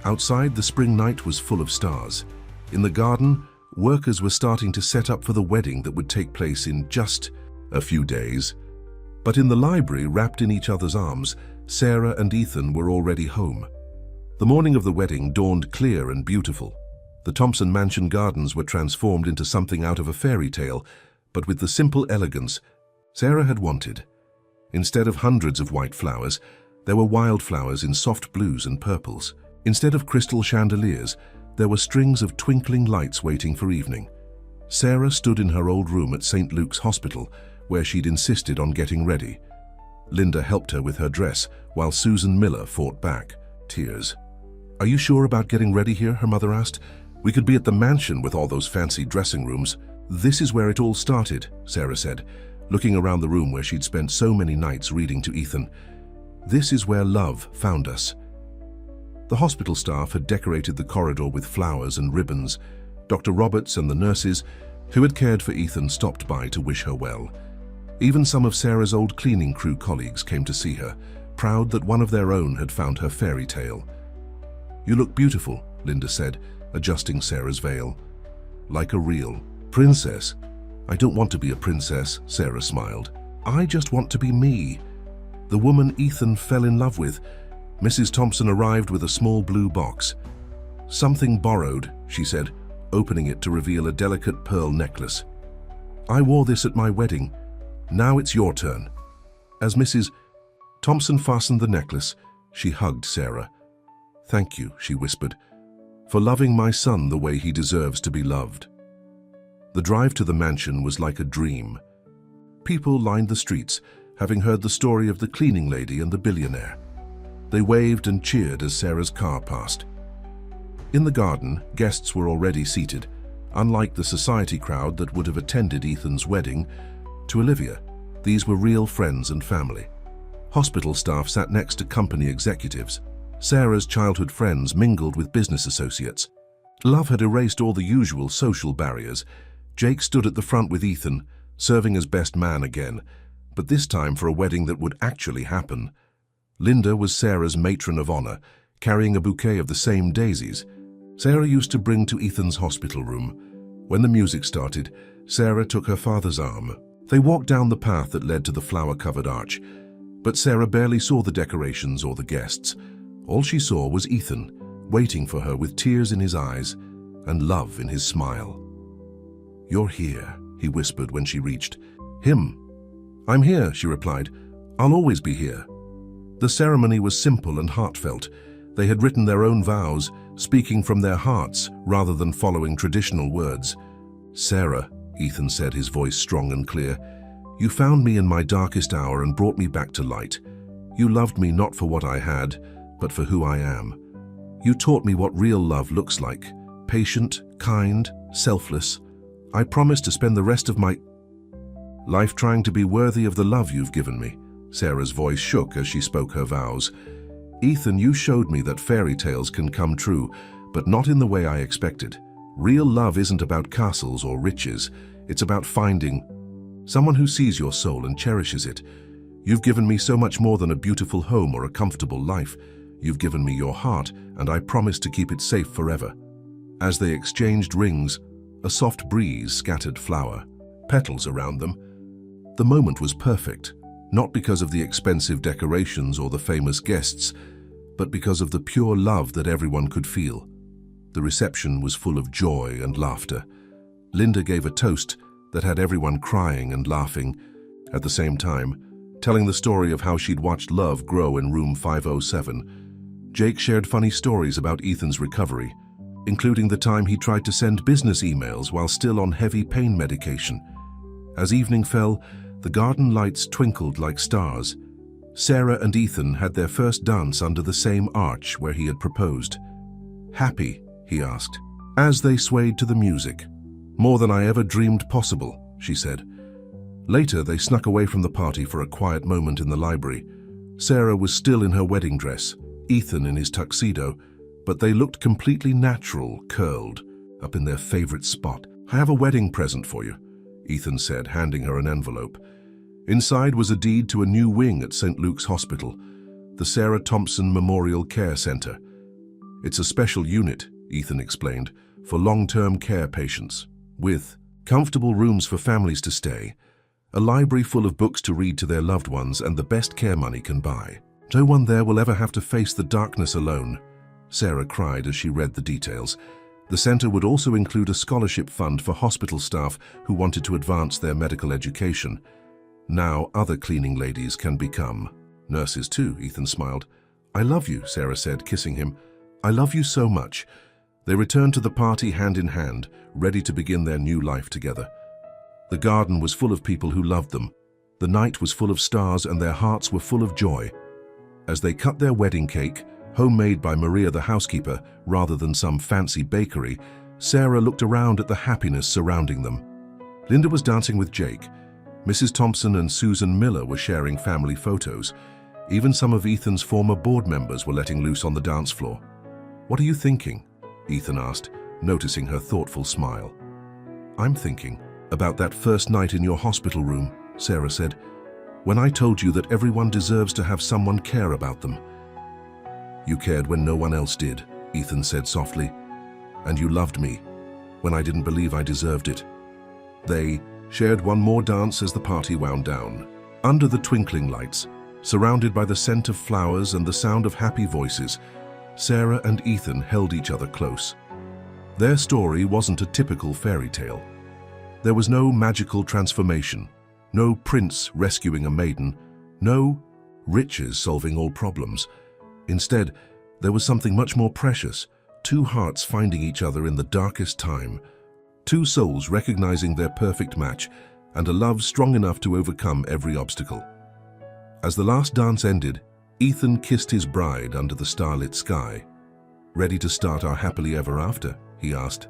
Outside, the spring night was full of stars. In the garden, workers were starting to set up for the wedding that would take place in just a few days. But in the library, wrapped in each other's arms, Sarah and Ethan were already home. The morning of the wedding dawned clear and beautiful. The Thompson Mansion gardens were transformed into something out of a fairy tale, but with the simple elegance Sarah had wanted. Instead of hundreds of white flowers, there were wildflowers in soft blues and purples. Instead of crystal chandeliers, there were strings of twinkling lights waiting for evening. Sarah stood in her old room at St. Luke's Hospital, where she'd insisted on getting ready. Linda helped her with her dress, while Susan Miller fought back, tears. "Are you sure about getting ready here?" her mother asked. "We could be at the mansion with all those fancy dressing rooms." "This is where it all started," Sarah said, looking around the room where she'd spent so many nights reading to Ethan. "This is where love found us." The hospital staff had decorated the corridor with flowers and ribbons. Dr. Roberts and the nurses who had cared for Ethan stopped by to wish her well. Even some of Sarah's old cleaning crew colleagues came to see her, proud that one of their own had found her fairy tale. "You look beautiful," Linda said, adjusting Sarah's veil. "Like a real princess." "I don't want to be a princess," Sarah smiled. "I just want to be me. The woman Ethan fell in love with." Mrs. Thompson arrived with a small blue box. "Something borrowed," she said, opening it to reveal a delicate pearl necklace. "I wore this at my wedding. Now it's your turn." As Mrs. Thompson fastened the necklace, she hugged Sarah. "Thank you," she whispered, "for loving my son the way he deserves to be loved." The drive to the mansion was like a dream. People lined the streets, having heard the story of the cleaning lady and the billionaire. They waved and cheered as Sarah's car passed. In the garden, guests were already seated. Unlike the society crowd that would have attended Ethan's wedding, to Olivia, these were real friends and family. Hospital staff sat next to company executives. Sarah's childhood friends mingled with business associates. Love had erased all the usual social barriers. Jake stood at the front with Ethan, serving as best man again, but this time for a wedding that would actually happen. Linda was Sarah's matron of honor, carrying a bouquet of the same daisies Sarah used to bring to Ethan's hospital room. When the music started, Sarah took her father's arm. They walked down the path that led to the flower-covered arch, but Sarah barely saw the decorations or the guests. All she saw was Ethan, waiting for her with tears in his eyes and love in his smile. "You're here," he whispered when she reached him. "I'm here," she replied. "I'll always be here." The ceremony was simple and heartfelt. They had written their own vows, speaking from their hearts rather than following traditional words. "Sarah," Ethan said, his voice strong and clear, "you found me in my darkest hour and brought me back to light. You loved me not for what I had, but for who I am. You taught me what real love looks like, patient, kind, selfless. I promise to spend the rest of my life trying to be worthy of the love you've given me." Sarah's voice shook as she spoke her vows. "Ethan, you showed me that fairy tales can come true, but not in the way I expected. Real love isn't about castles or riches. It's about finding someone who sees your soul and cherishes it. You've given me so much more than a beautiful home or a comfortable life. You've given me your heart, and I promise to keep it safe forever." As they exchanged rings, a soft breeze scattered flower petals around them. The moment was perfect, not because of the expensive decorations or the famous guests, but because of the pure love that everyone could feel. The reception was full of joy and laughter. Linda gave a toast that had everyone crying and laughing at the same time, telling the story of how she'd watched love grow in room 507. Jake shared funny stories about Ethan's recovery, including the time he tried to send business emails while still on heavy pain medication. As evening fell, the garden lights twinkled like stars. Sarah and Ethan had their first dance under the same arch where he had proposed. "Happy?" he asked, as they swayed to the music. "More than I ever dreamed possible," she said. Later, they snuck away from the party for a quiet moment in the library. Sarah was still in her wedding dress, Ethan in his tuxedo, but they looked completely natural, curled, up in their favorite spot. "I have a wedding present for you," Ethan said, handing her an envelope. Inside was a deed to a new wing at St. Luke's Hospital, the Sarah Thompson Memorial Care Center. "It's a special unit," Ethan explained, "for long-term care patients, with comfortable rooms for families to stay, a library full of books to read to their loved ones, and the best care money can buy. No one there will ever have to face the darkness alone." Sarah cried as she read the details. The center would also include a scholarship fund for hospital staff who wanted to advance their medical education. Now other cleaning ladies can become nurses too, Ethan smiled. "I love you," Sarah said, kissing him. "I love you so much." They returned to the party hand in hand, ready to begin their new life together. The garden was full of people who loved them. The night was full of stars and their hearts were full of joy. As they cut their wedding cake, homemade by Maria the housekeeper rather than some fancy bakery, Sarah looked around at the happiness surrounding them. Linda was dancing with Jake. Mrs. Thompson and Susan Miller were sharing family photos. Even some of Ethan's former board members were letting loose on the dance floor. "What are you thinking?" Ethan asked, noticing her thoughtful smile. "I'm thinking about that first night in your hospital room," Sarah said, "when I told you that everyone deserves to have someone care about them." "You cared when no one else did," Ethan said softly. "And you loved me when I didn't believe I deserved it." They shared one more dance as the party wound down. Under the twinkling lights, surrounded by the scent of flowers and the sound of happy voices, Sarah and Ethan held each other close. Their story wasn't a typical fairy tale. There was no magical transformation, no prince rescuing a maiden, no riches solving all problems. Instead, there was something much more precious, two hearts finding each other in the darkest time, two souls recognizing their perfect match, and a love strong enough to overcome every obstacle. As the last dance ended, Ethan kissed his bride under the starlit sky. "Ready to start our happily ever after?" he asked.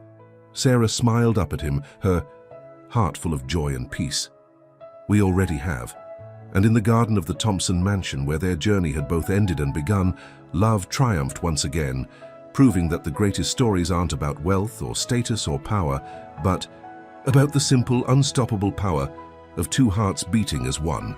Sarah smiled up at him, her heart full of joy and peace. "We already have." And in the garden of the Thompson mansion, where their journey had both ended and begun, love triumphed once again, proving that the greatest stories aren't about wealth or status or power, but about the simple, unstoppable power of two hearts beating as one.